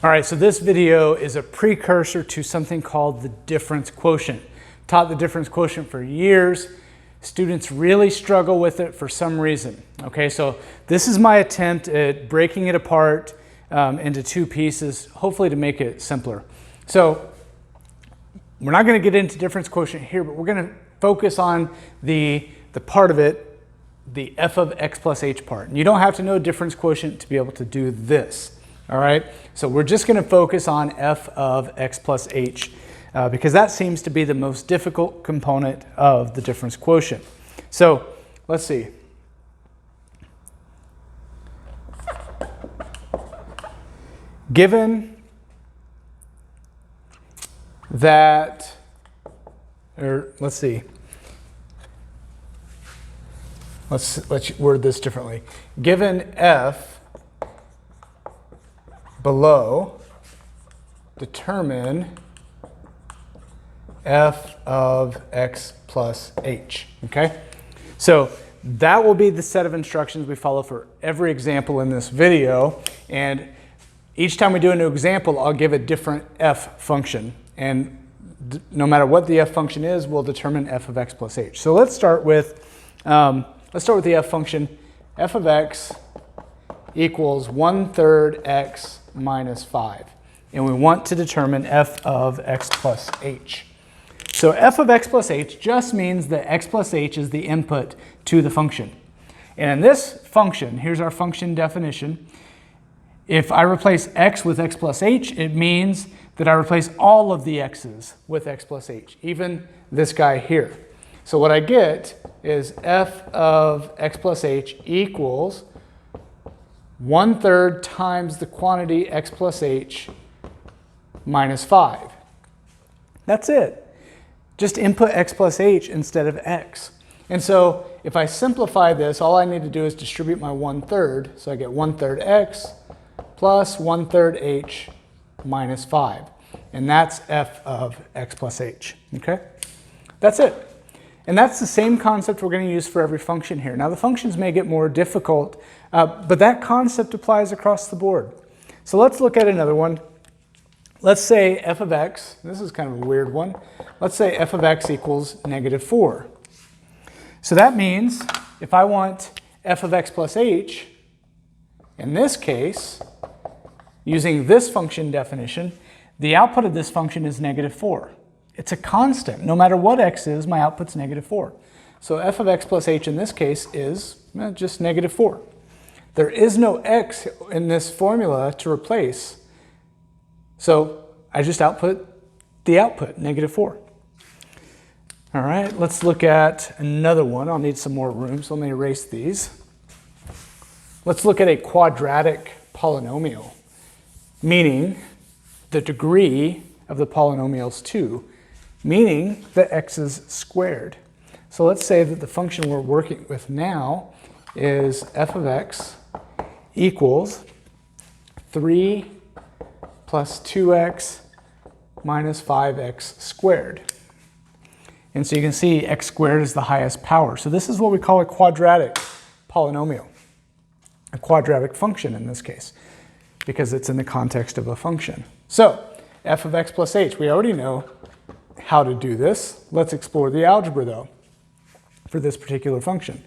All right, so this video is a precursor to something called the difference quotient. Taught the difference quotient for years. Students really struggle with it for some reason. Okay, so this is my attempt at breaking it apart into two pieces, hopefully to make it simpler. So we're not going to get into difference quotient here, but we're going to focus on the part of it, the f of x plus h part. And you don't have to know difference quotient to be able to do this. All right, so we're just going to focus on f of x plus h because that seems to be the most difficult component of the difference quotient. So let's see. Given that, or let's see. Let's word this differently. Given f below, determine f of x plus h, okay? So that will be the set of instructions we follow for every example in this video. And each time we do a new example, I'll give a different f function. And no matter what the f function is, we'll determine f of x plus h. So let's start with the f function. F of x equals 1/3 x minus 5. And we want to determine f of x plus h. So f of x plus h just means that x plus h is the input to the function. And in this function, here's our function definition. If I replace x with x plus h, it means that I replace all of the x's with x plus h, even this guy here. So what I get is f of x plus h equals 1/3 times the quantity x plus h minus 5. That's it. Just input x plus h instead of x. And so if I simplify this, all I need to do is distribute my 1/3. So I get 1/3 x plus 1/3 h minus 5. And that's f of x plus h. Okay? That's it. And that's the same concept we're going to use for every function here. Now the functions may get more difficult, but that concept applies across the board. So let's look at another one. Let's say f of x, this is kind of a weird one. Let's say f of x equals -4. So that means if I want f of x plus h, in this case, using this function definition, the output of this function is -4. It's a constant. No matter what x is, my output's -4. So f of x plus h in this case is just -4. There is no x in this formula to replace. So I just output the output, -4. All right, let's look at another one. I'll need some more room, so let me erase these. Let's look at a quadratic polynomial, meaning the degree of the polynomial is 2. Meaning that x is squared. So let's say that the function we're working with now is f of x equals 3 plus 2x minus 5x squared. And so you can see x squared is the highest power. So this is what we call a quadratic polynomial, a quadratic function in this case, because it's in the context of a function. So f of x plus h, we already know how to do this. Let's explore the algebra though for this particular function.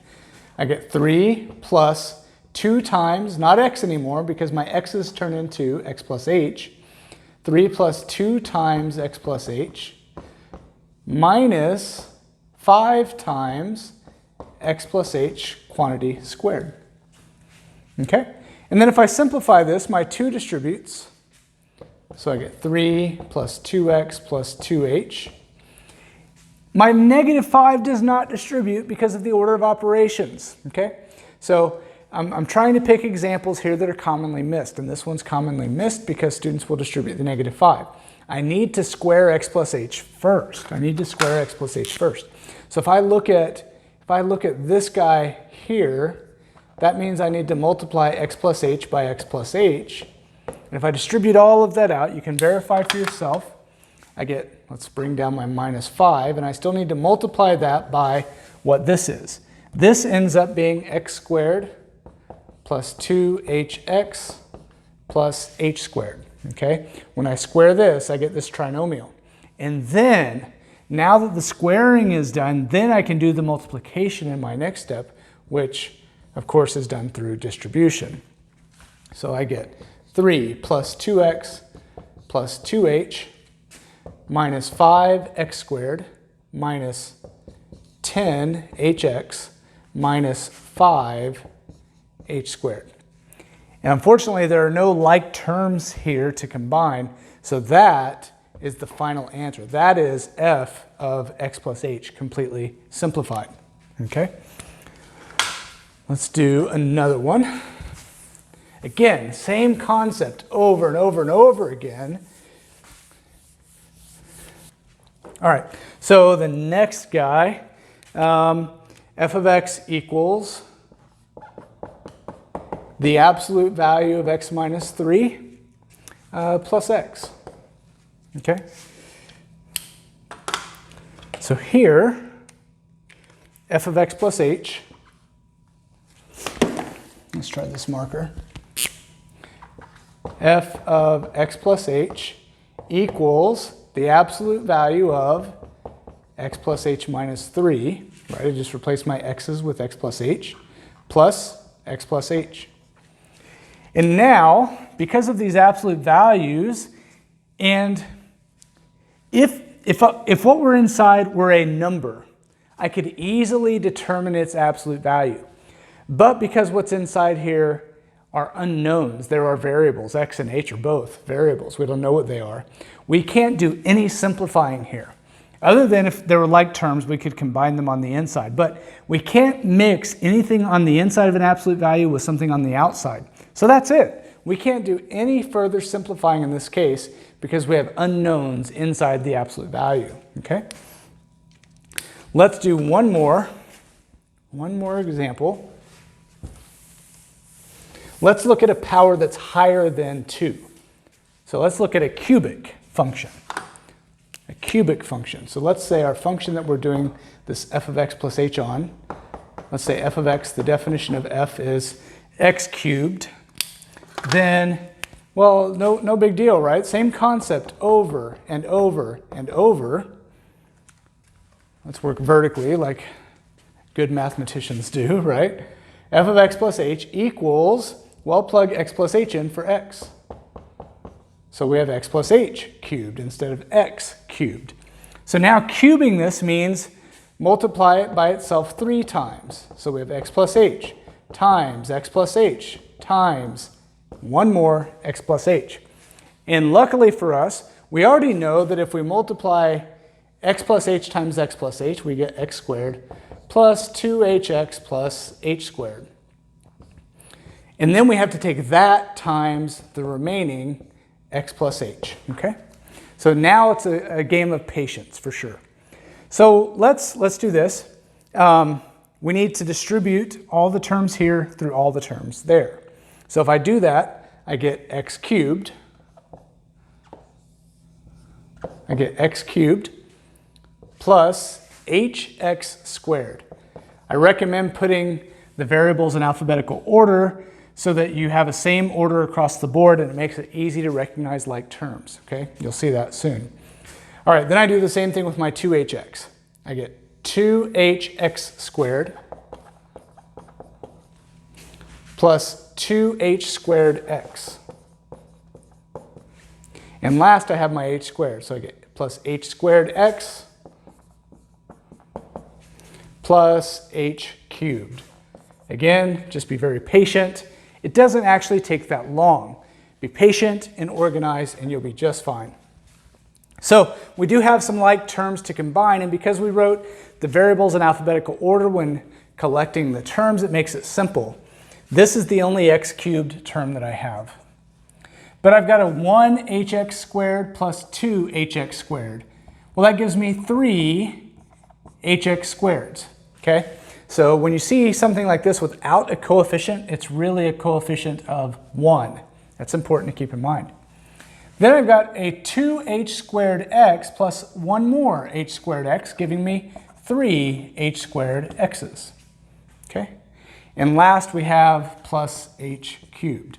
I get 3 plus 2 times, not x anymore because my x's turn into x plus h. 3 plus 2 times x plus h minus 5 times x plus h quantity squared. Okay? And then if I simplify this, my 2 distributes. So I get 3 plus 2x plus 2h. My -5 does not distribute because of the order of operations. Okay? So I'm trying to pick examples here that are commonly missed. And this one's commonly missed because students will distribute the -5. I need to square x plus h first. I need to square x plus h first. So if I look at this guy here, that means I need to multiply x plus h by x plus h. And if I distribute all of that out, you can verify for yourself. I get, let's bring down my -5, and I still need to multiply that by what this is. This ends up being x squared plus 2hx plus h squared. okay? When I square this, I get this trinomial. And then, now that the squaring is done, then I can do the multiplication in my next step, which of course is done through distribution. So I get 3 plus 2x plus 2h minus 5x squared minus 10hx minus 5h squared. And unfortunately, there are no like terms here to combine, so that is the final answer. That is f of x plus h completely simplified, okay? Let's do another one. Again, same concept over and over and over again. All right, so the next guy, f of x equals the absolute value of x minus 3 plus x. Okay? So here, f of x plus h, let's try this marker, f of x plus h equals the absolute value of x plus h minus 3, right? I just replaced my x's with x plus h, plus x plus h. And now, because of these absolute values, and if what were inside were a number, I could easily determine its absolute value. But because what's inside here are unknowns, there are variables, x and h are both variables, we don't know what they are, we can't do any simplifying here. Other than if there were like terms, we could combine them on the inside. But we can't mix anything on the inside of an absolute value with something on the outside. So that's it. We can't do any further simplifying in this case because we have unknowns inside the absolute value, okay? Let's do one more example. Let's look at a power that's higher than 2. So let's look at a cubic function. A cubic function. So let's say our function that we're doing this f of x plus h on, let's say f of x, the definition of f is x cubed. Then, well, no big deal, right? Same concept over and over and over. Let's work vertically like good mathematicians do, right? F of x plus h equals, well, plug x plus h in for x. So we have x plus h cubed instead of x cubed. So now cubing this means multiply it by itself 3 times. So we have x plus h times x plus h times one more x plus h. And luckily for us, we already know that if we multiply x plus h times x plus h, we get x squared plus 2hx plus h squared. And then we have to take that times the remaining x plus h, okay? So now it's a game of patience for sure. So let's do this. We need to distribute all the terms here through all the terms there. So if I do that, I get x cubed. I get x cubed plus hx squared. I recommend putting the variables in alphabetical order so that you have a same order across the board and it makes it easy to recognize like terms, okay? You'll see that soon. All right, then I do the same thing with my 2hx. I get 2hx squared plus 2h squared x. And last I have my h squared, so I get plus h squared x plus h cubed. Again, just be very patient. It doesn't actually take that long. Be patient and organized and you'll be just fine. So we do have some like terms to combine, and because we wrote the variables in alphabetical order when collecting the terms, it makes it simple. This is the only x cubed term that I have. But I've got a 1hx squared plus 2hx squared. Well, that gives me 3 hx squareds, okay? So when you see something like this without a coefficient, it's really a coefficient of 1. That's important to keep in mind. Then I've got a 2h squared x plus one more h squared x, giving me 3 h squared x's, okay? And last we have plus h cubed.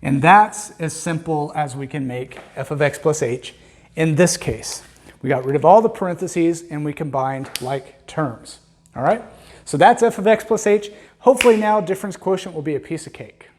And that's as simple as we can make f of x plus h in this case. We got rid of all the parentheses and we combined like terms. All right? So that's f of x plus h. Hopefully now difference quotient will be a piece of cake.